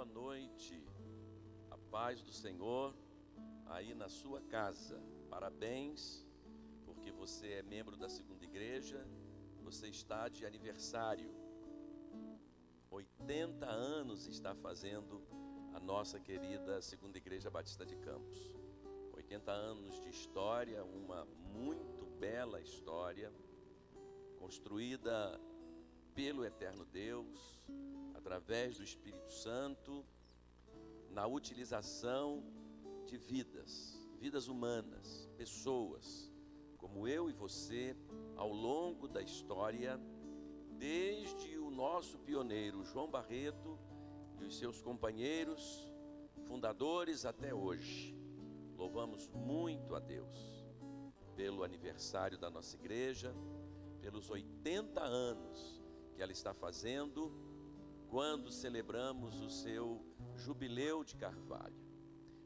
boa noite, a paz do Senhor aí na sua casa. Parabéns, porque você é membro da segunda igreja, você está de aniversário. 80 anos está fazendo a nossa querida segunda igreja Batista de Campos. 80 anos de história, uma muito bela história, construída pelo eterno Deus, através do Espírito Santo, na utilização de vidas humanas, pessoas, como eu e você, ao longo da história, desde o nosso pioneiro João Barreto e os seus companheiros, fundadores até hoje. Louvamos muito a Deus pelo aniversário da nossa igreja, pelos 80 anos que ela está fazendo, quando celebramos o seu jubileu de Carvalho.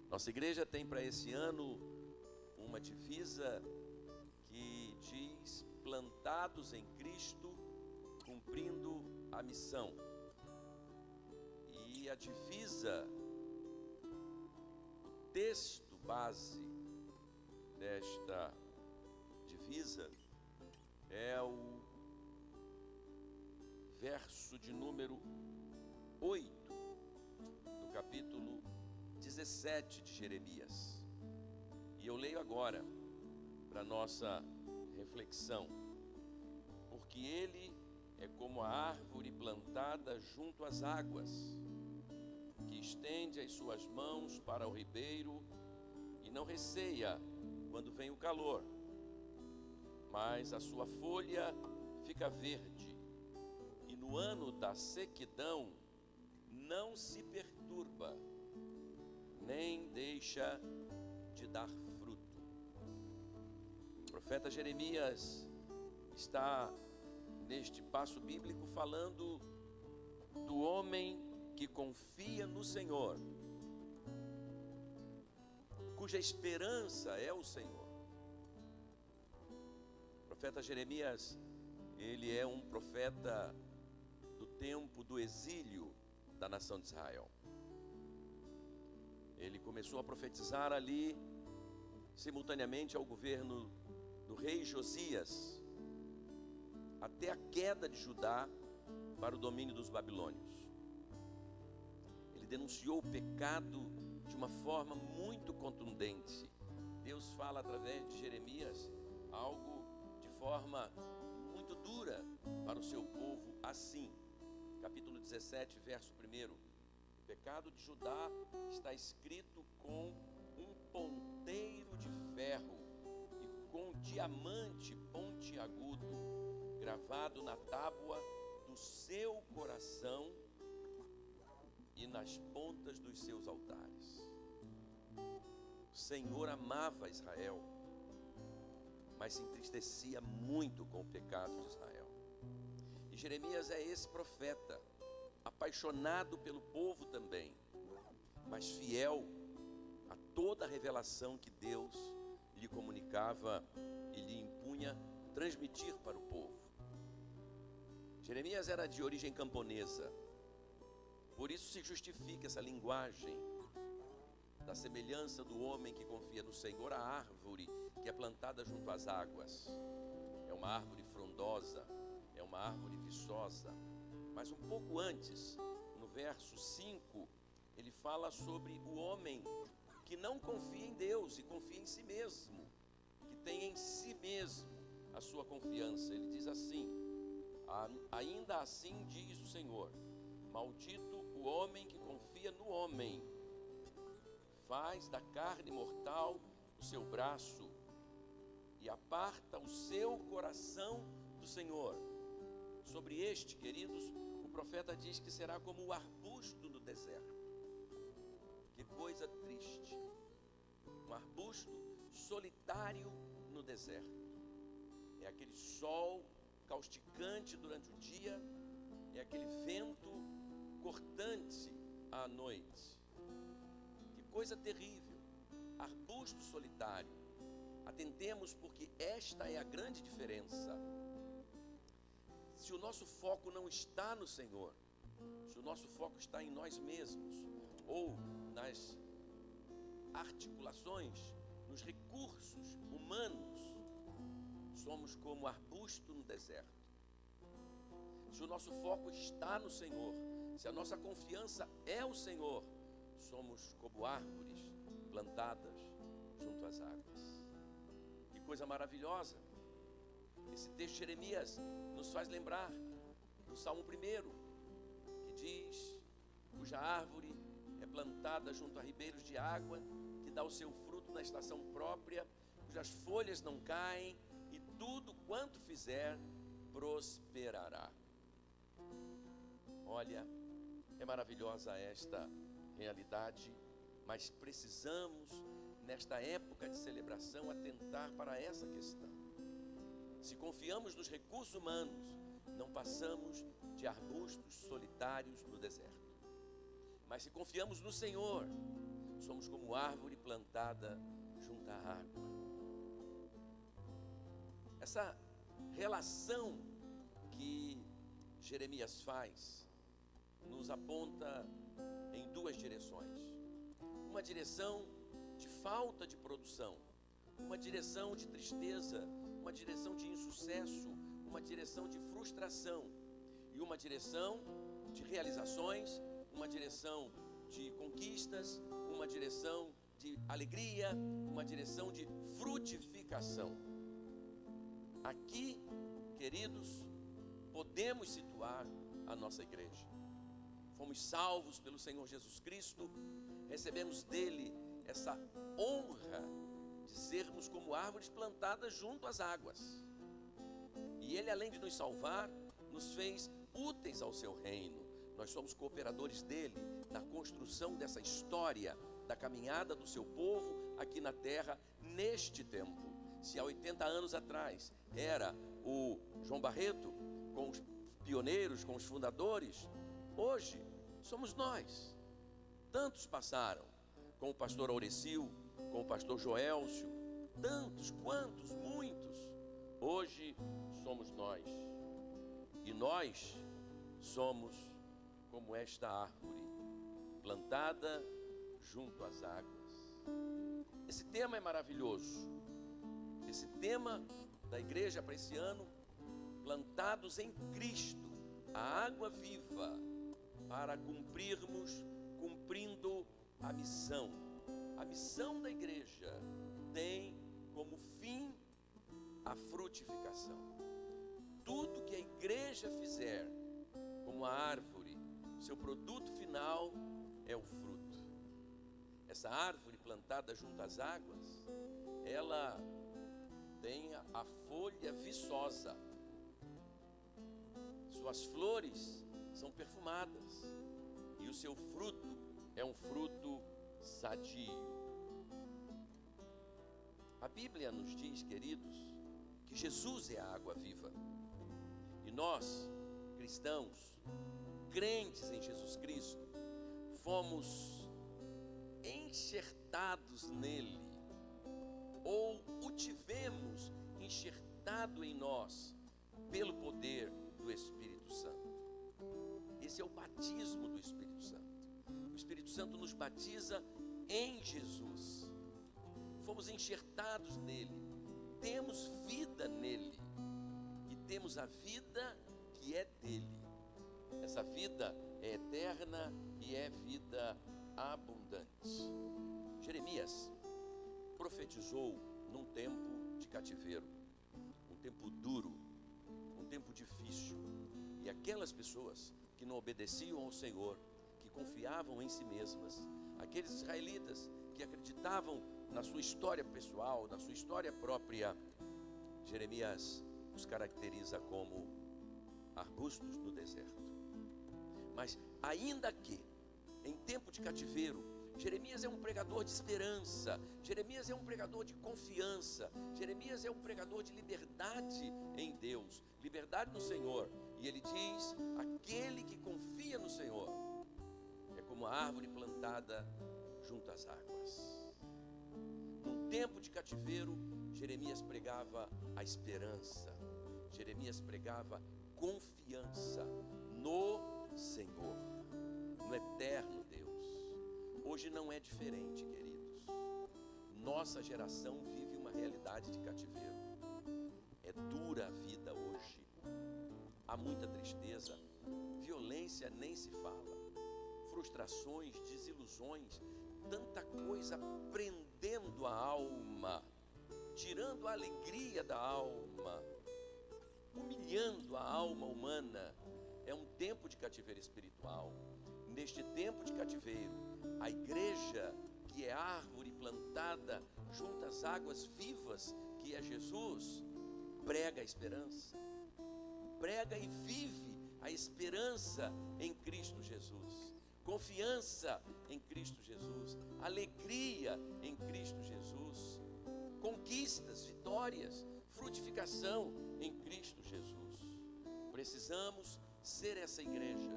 Nossa igreja tem para esse ano uma divisa que diz: plantados em Cristo, cumprindo a missão. E a divisa, o texto base desta divisa é o verso de número 8 do capítulo 17 de Jeremias. E eu leio agora para nossa reflexão. Porque ele é como a árvore plantada junto às águas, que estende as suas mãos para o ribeiro e não receia quando vem o calor, mas a sua folha fica verde, e no ano da sequidão não se perturba, nem deixa de dar fruto. O profeta Jeremias está neste passo bíblico falando do homem que confia no Senhor, cuja esperança é o Senhor. O profeta Jeremias, ele é um profeta do tempo do exílio da nação de Israel. Ele começou a profetizar ali, simultaneamente ao governo do rei Josias, até a queda de Judá para o domínio dos babilônios. Ele denunciou o pecado de uma forma muito contundente. Deus fala através de Jeremias algo de forma muito dura para o seu povo, assim. Capítulo 17, verso 1. O pecado de Judá está escrito com um ponteiro de ferro e com diamante pontiagudo, gravado na tábua do seu coração e nas pontas dos seus altares. O Senhor amava Israel, mas se entristecia muito com o pecado de Israel. E Jeremias é esse profeta, apaixonado pelo povo também, mas fiel a toda a revelação que Deus lhe comunicava e lhe impunha transmitir para o povo. Jeremias era de origem camponesa, por isso se justifica essa linguagem da semelhança do homem que confia no Senhor, a árvore que é plantada junto às águas. É uma árvore frondosa, é uma árvore viçosa. Mas um pouco antes, no verso 5, ele fala sobre o homem que não confia em Deus e confia em si mesmo, que tem em si mesmo a sua confiança. Ele diz assim: ainda assim diz o Senhor, maldito o homem que confia no homem, faz da carne mortal o seu braço e aparta o seu coração do Senhor. Sobre este, queridos, o profeta diz que será como o arbusto do deserto. Que coisa triste, um arbusto solitário no deserto. É aquele sol causticante durante o dia, é aquele vento cortante à noite. Que coisa terrível, arbusto solitário. Atentemos, porque esta é a grande diferença. Se o nosso foco não está no Senhor, se o nosso foco está em nós mesmos, ou nas articulações, nos recursos humanos, somos como arbusto no deserto. Se o nosso foco está no Senhor, se a nossa confiança é o Senhor, somos como árvores plantadas junto às águas. Que coisa maravilhosa! Esse texto de Jeremias nos faz lembrar do Salmo 1, que diz: cuja árvore é plantada junto a ribeiros de água, que dá o seu fruto na estação própria, cujas folhas não caem, e tudo quanto fizer prosperará. Olha, é maravilhosa esta realidade, mas precisamos, nesta época de celebração, atentar para essa questão. Se confiamos nos recursos humanos, não passamos de arbustos solitários no deserto. Mas se confiamos no Senhor, somos como árvore plantada junto à água. Essa relação que Jeremias faz nos aponta em duas direções. Uma direção de falta de produção, uma direção de tristeza, uma direção de insucesso, uma direção de frustração, e uma direção de realizações, uma direção de conquistas, uma direção de alegria, uma direção de frutificação. Aqui, queridos, podemos situar a nossa igreja. Fomos salvos pelo Senhor Jesus Cristo, recebemos dele essa honra de sermos como árvores plantadas junto às águas. E ele, além de nos salvar, nos fez úteis ao seu reino. Nós somos cooperadores dele na construção dessa história, da caminhada do seu povo aqui na terra, neste tempo. Se há 80 anos atrás era o João Barreto, com os pioneiros, com os fundadores, hoje somos nós. Tantos passaram, com o pastor Aurecil, com o pastor Joelcio, tantos, quantos, muitos. Hoje somos nós. E nós somos como esta árvore, plantada junto às águas. Esse tema é maravilhoso. Esse tema da igreja para esse ano, plantados em Cristo, a água viva, para cumprindo a missão. A missão da igreja tem como fim a frutificação. Tudo que a igreja fizer, como a árvore, seu produto final é o fruto. Essa árvore plantada junto às águas, ela tem a folha viçosa. Suas flores são perfumadas e o seu fruto é um fruto sadio. A Bíblia nos diz, queridos, que Jesus é a água viva. E nós, cristãos, crentes em Jesus Cristo, fomos enxertados nele, ou o tivemos enxertado em nós pelo poder do Espírito Santo. Esse é o batismo do Espírito Santo. O Espírito Santo nos batiza em Jesus. Fomos enxertados nele, temos vida nele e temos a vida que é dele. Essa vida é eterna e é vida abundante. Jeremias profetizou num tempo de cativeiro, um tempo duro, um tempo difícil, e aquelas pessoas que não obedeciam ao Senhor, que confiavam em si mesmas, aqueles israelitas que acreditavam na sua história pessoal, na sua história própria, Jeremias os caracteriza como arbustos no deserto. Mas ainda que em tempo de cativeiro, Jeremias é um pregador de esperança, Jeremias é um pregador de confiança, Jeremias é um pregador de liberdade em Deus, liberdade no Senhor. E ele diz: aquele que confia no Senhor é como a árvore plantada junto às águas. Num tempo de cativeiro, Jeremias pregava a esperança, Jeremias pregava confiança no Senhor, no eterno Deus. Hoje não é diferente, queridos. Nossa geração vive uma realidade de cativeiro. É dura a vida hoje. Há muita tristeza, violência nem se fala, frustrações, desilusões, tanta coisa prendendo a alma, tirando a alegria da alma, humilhando a alma humana. É um tempo de cativeiro espiritual. Neste tempo de cativeiro, a igreja, que é árvore plantada junto às águas vivas, que é Jesus, prega a esperança, prega e vive a esperança em Cristo Jesus, confiança em Cristo Jesus, alegria em Cristo Jesus, conquistas, vitórias, frutificação em Cristo Jesus. Precisamos ser essa igreja.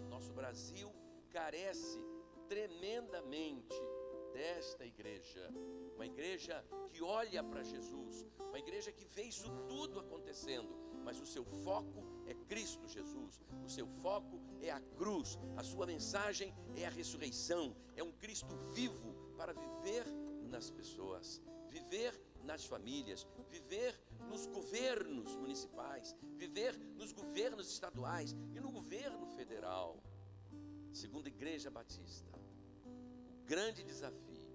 Nosso Brasil carece tremendamente desta igreja, uma igreja que olha para Jesus, uma igreja que vê isso tudo acontecendo, mas o seu foco é Cristo Jesus, o seu foco é a cruz, a sua mensagem é a ressurreição, é um Cristo vivo para viver nas pessoas, viver nas famílias, viver nos governos municipais, viver nos governos estaduais e no governo federal. Segundo a Igreja Batista, o grande desafio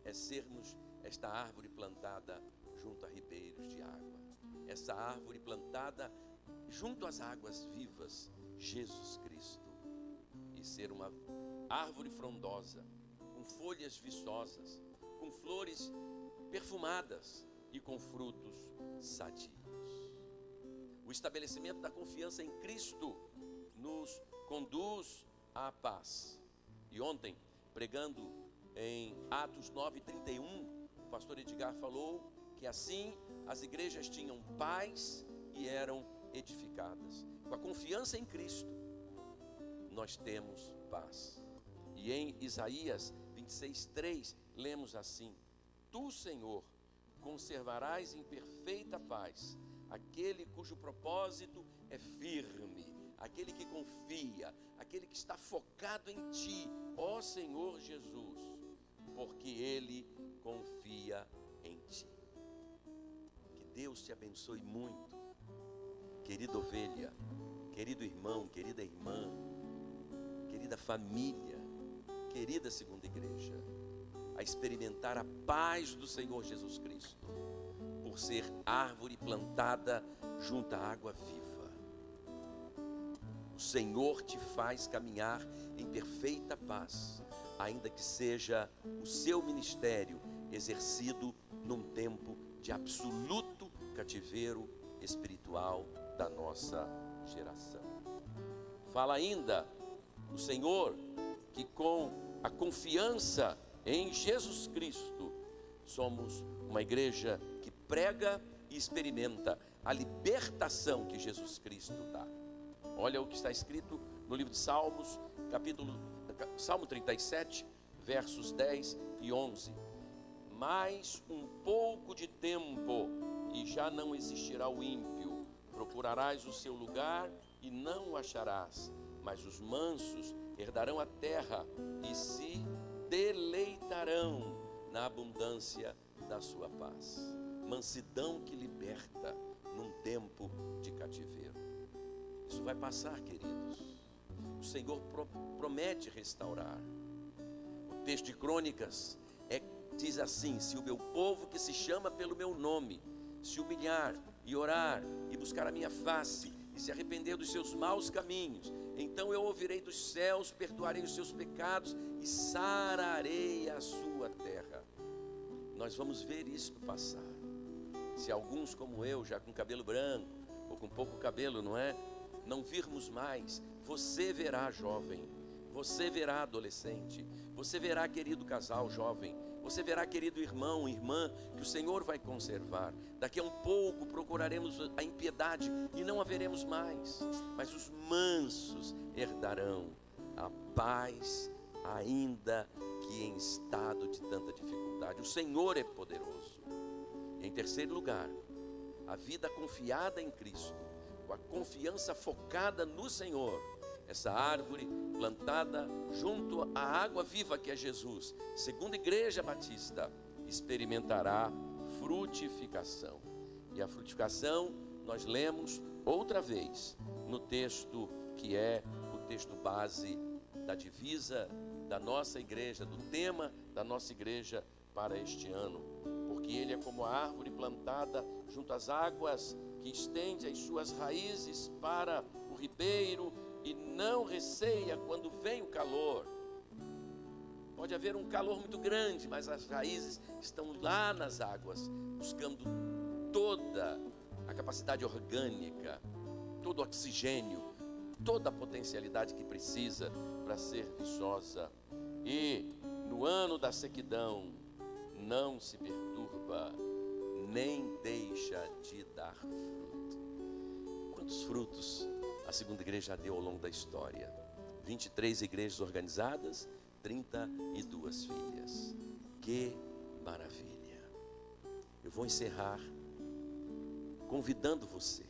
é sermos esta árvore plantada junto a ribeiros de água, essa árvore plantada junto às águas vivas, Jesus Cristo, e ser uma árvore frondosa, com folhas viçosas, com flores perfumadas e com frutos sadios. O estabelecimento da confiança em Cristo nos conduz à paz. E ontem, pregando em Atos 9:31, o pastor Edgar falou que assim as igrejas tinham paz e eram edificadas. Com a confiança em Cristo, nós temos paz. E em Isaías 26:3, lemos assim: Tu, Senhor, conservarás em perfeita paz aquele cujo propósito é firme, aquele que confia, aquele que está focado em Ti, ó Senhor Jesus, porque Ele confia em Ti. Que Deus te abençoe muito, querida ovelha, querido irmão, querida irmã, querida família, querida segunda igreja, a experimentar a paz do Senhor Jesus Cristo, por ser árvore plantada junto à água viva. O Senhor te faz caminhar em perfeita paz, ainda que seja o seu ministério exercido num tempo de absoluto cativeiro espiritual da nossa geração. Fala ainda o Senhor que com a confiança em Jesus Cristo somos uma igreja que prega e experimenta a libertação que Jesus Cristo dá. Olha o que está escrito no livro de Salmos, Salmo 37, versos 10 e 11. Mais um pouco de tempo e já não existirá o ímpio. Procurarás o seu lugar e não o acharás. Mas os mansos herdarão a terra e se deleitarão na abundância da sua paz. Mansidão que liberta num tempo de cativeiro. Isso vai passar, queridos. O Senhor promete restaurar. O texto de Crônicas diz assim: se o meu povo que se chama pelo meu nome se humilhar e orar e buscar a minha face e se arrepender dos seus maus caminhos, então eu ouvirei dos céus, perdoarei os seus pecados e sararei a sua terra. Nós vamos ver isso passar. Se alguns como eu, já com cabelo branco ou com pouco cabelo, não virmos mais, você verá, jovem, você verá, adolescente, você verá, querido casal jovem, você verá, querido irmão, irmã, que o Senhor vai conservar. Daqui a um pouco procuraremos a impiedade e não haveremos mais, mas os mansos herdarão a paz, ainda que em estado de tanta dificuldade. O Senhor é poderoso. E em terceiro lugar, a vida confiada em Cristo, com a confiança focada no Senhor, essa árvore plantada junto à água viva que é Jesus, segundo a Igreja Batista, experimentará frutificação. E a frutificação nós lemos outra vez no texto que é o texto base da divisa da nossa igreja, do tema da nossa igreja para este ano. Porque ele é como a árvore plantada junto às águas, que estende as suas raízes para o ribeiro e não receia quando vem o calor. Pode haver um calor muito grande, mas as raízes estão lá nas águas, buscando toda a capacidade orgânica, todo o oxigênio, toda a potencialidade que precisa para ser viçosa. E no ano da sequidão não se perturba, nem deixa de dar fruto. Quantos frutos a segunda igreja deu ao longo da história? 23 igrejas organizadas, 32 filhas. Que maravilha! Eu vou encerrar convidando você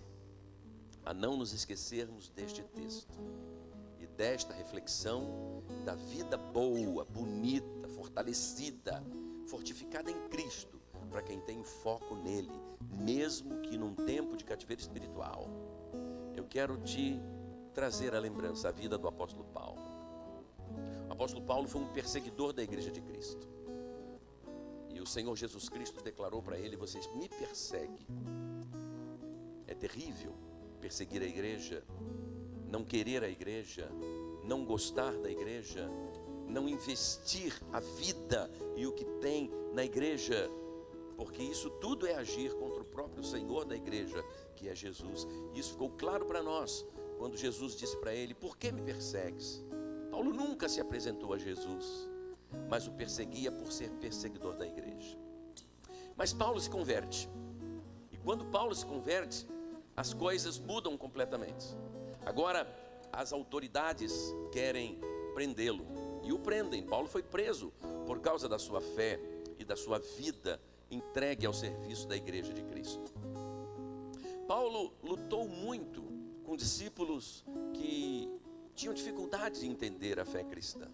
a não nos esquecermos deste texto e desta reflexão da vida boa, bonita, fortalecida, fortificada em Cristo, para quem tem o foco nele, mesmo que num tempo de cativeiro espiritual. Eu quero te trazer à lembrança a vida do apóstolo Paulo. O apóstolo Paulo foi um perseguidor da igreja de Cristo. E o Senhor Jesus Cristo declarou para ele: vocês me perseguem. É terrível perseguir a igreja, não querer a igreja, não gostar da igreja, não investir a vida e o que tem na igreja, porque isso tudo é agir contra o próprio Senhor da igreja, que é Jesus. Isso ficou claro para nós quando Jesus disse para ele: por que me persegues? Paulo nunca se apresentou a Jesus, mas o perseguia por ser perseguidor da igreja. Mas Paulo se converte, e quando Paulo se converte, as coisas mudam completamente. Agora as autoridades querem prendê-lo e o prendem. Paulo foi preso por causa da sua fé e da sua vida entregue ao serviço da igreja de Cristo. Paulo lutou muito com discípulos que tinham dificuldade de entender a fé cristã.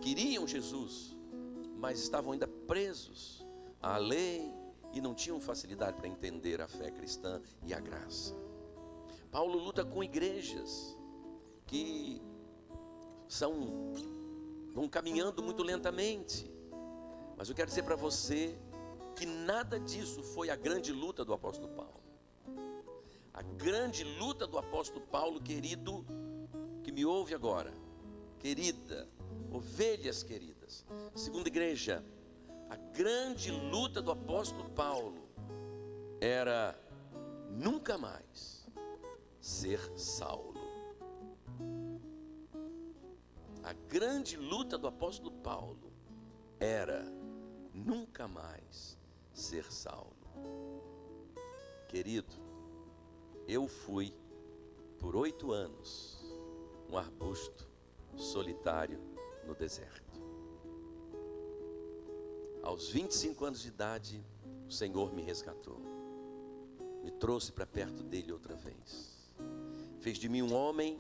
Queriam Jesus, mas estavam ainda presos à lei e não tinham facilidade para entender a fé cristã e a graça. Paulo luta com igrejas que vão caminhando muito lentamente. Mas eu quero dizer para você que nada disso foi a grande luta do apóstolo Paulo. A grande luta do apóstolo Paulo, querido, que me ouve agora, querida, ovelhas queridas, segunda igreja, a grande luta do apóstolo Paulo era nunca mais ser Saulo. A grande luta do apóstolo Paulo era nunca mais ser Saulo. Querido, eu fui por 8 anos um arbusto solitário no deserto. Aos 25 anos de idade, o Senhor me resgatou, me trouxe para perto dele outra vez, fez de mim um homem,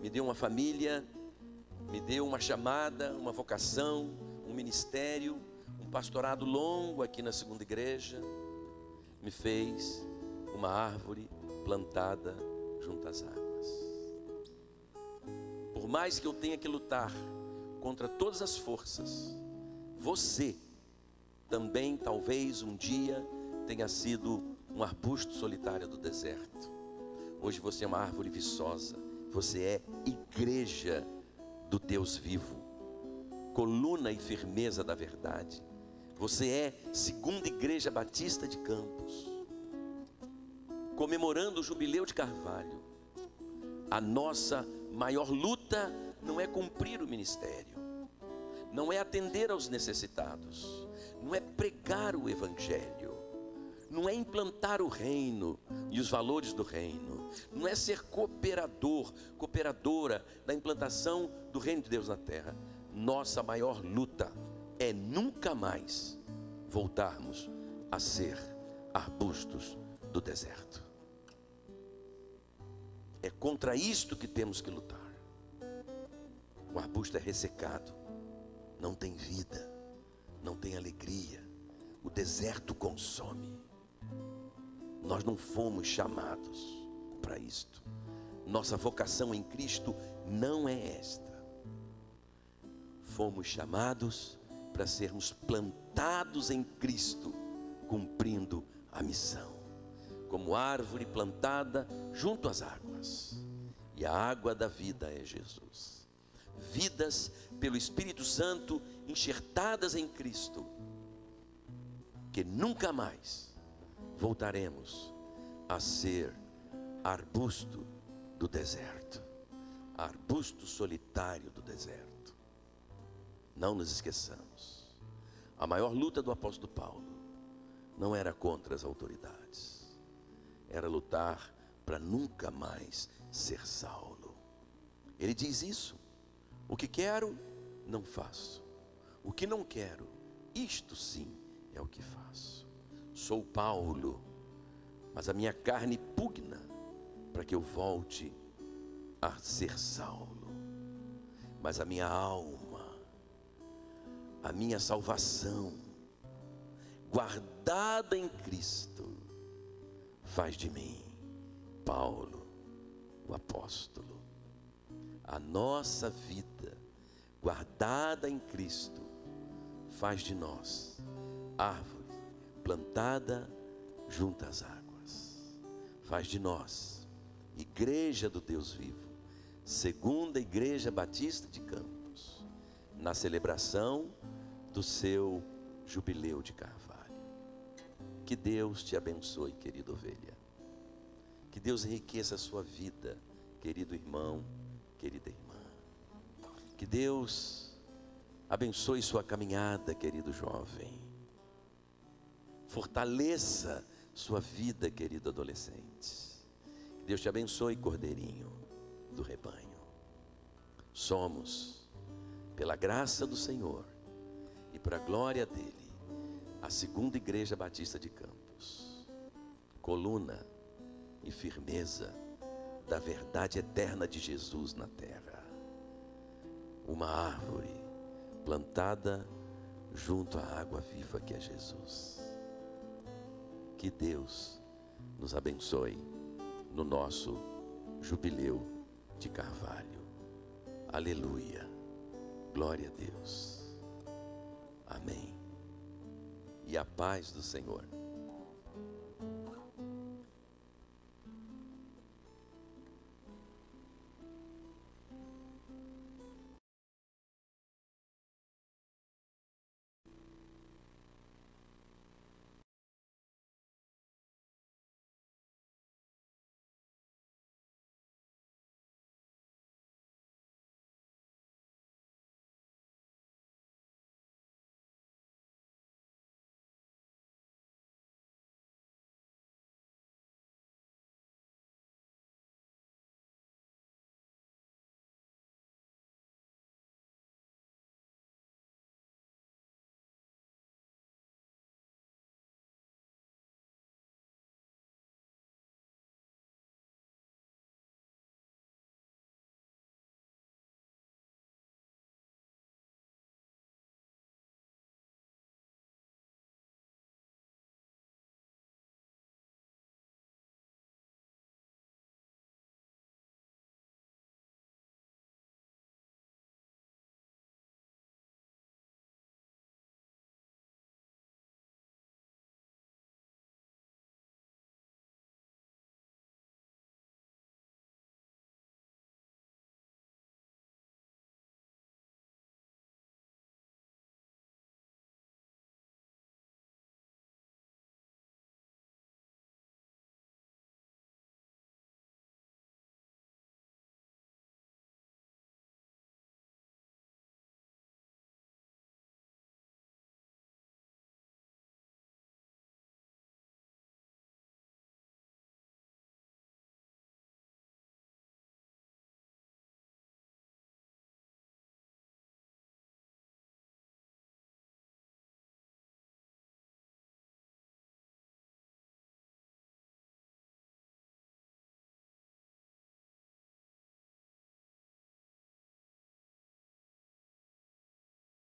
me deu uma família, me deu uma chamada, uma vocação, um ministério, um pastorado longo aqui na segunda igreja, me fez uma árvore plantada junto às águas. Por mais que eu tenha que lutar contra todas as forças, você também talvez um dia tenha sido um arbusto solitário do deserto. Hoje você é uma árvore viçosa, você é igreja do Deus vivo, coluna e firmeza da verdade. Você é segunda igreja batista de Campos, comemorando o jubileu de Carvalho. A nossa maior luta não é cumprir o ministério, não é atender aos necessitados, não é pregar o evangelho, não é implantar o reino e os valores do reino, não é ser cooperador, cooperadora da implantação do reino de Deus na terra. Nossa maior luta é nunca mais voltarmos a ser arbustos do deserto. É contra isto que temos que lutar. O arbusto é ressecado, não tem vida, não tem alegria, o deserto consome. Nós não fomos chamados para isto. Nossa vocação em Cristo não é esta. Fomos chamados para sermos plantados em Cristo, cumprindo a missão, como árvore plantada junto às águas. E a água da vida é Jesus. Vidas pelo Espírito Santo enxertadas em Cristo, que nunca mais voltaremos a ser arbusto do deserto, arbusto solitário do deserto. Não nos esqueçamos, a maior luta do apóstolo Paulo não era contra as autoridades, era lutar para nunca mais ser Saulo. Ele diz isso: o que quero, não faço. O que não quero, isto sim é o que faço. Sou Paulo, mas a minha carne pugna para que eu volte a ser Saulo. Mas a minha alma, a minha salvação, guardada em Cristo, faz de mim Paulo, o apóstolo. A nossa vida guardada em Cristo faz de nós árvore plantada junto às águas, faz de nós igreja do Deus vivo, segunda Igreja Batista de Campos, na celebração do seu jubileu de Carvalho. Que Deus te abençoe, querida ovelha. Que Deus enriqueça a sua vida, querido irmão, querida irmã. Que Deus abençoe sua caminhada, querido jovem. Fortaleça sua vida, querido adolescente. Que Deus te abençoe, cordeirinho do rebanho. Somos, pela graça do Senhor e para a glória dele, a segunda Igreja Batista de Campos, coluna e firmeza da verdade eterna de Jesus na terra. Uma árvore plantada junto à água viva que é Jesus. Que Deus nos abençoe no nosso jubileu de Carvalho. Aleluia. Glória a Deus. Amém. E a paz do Senhor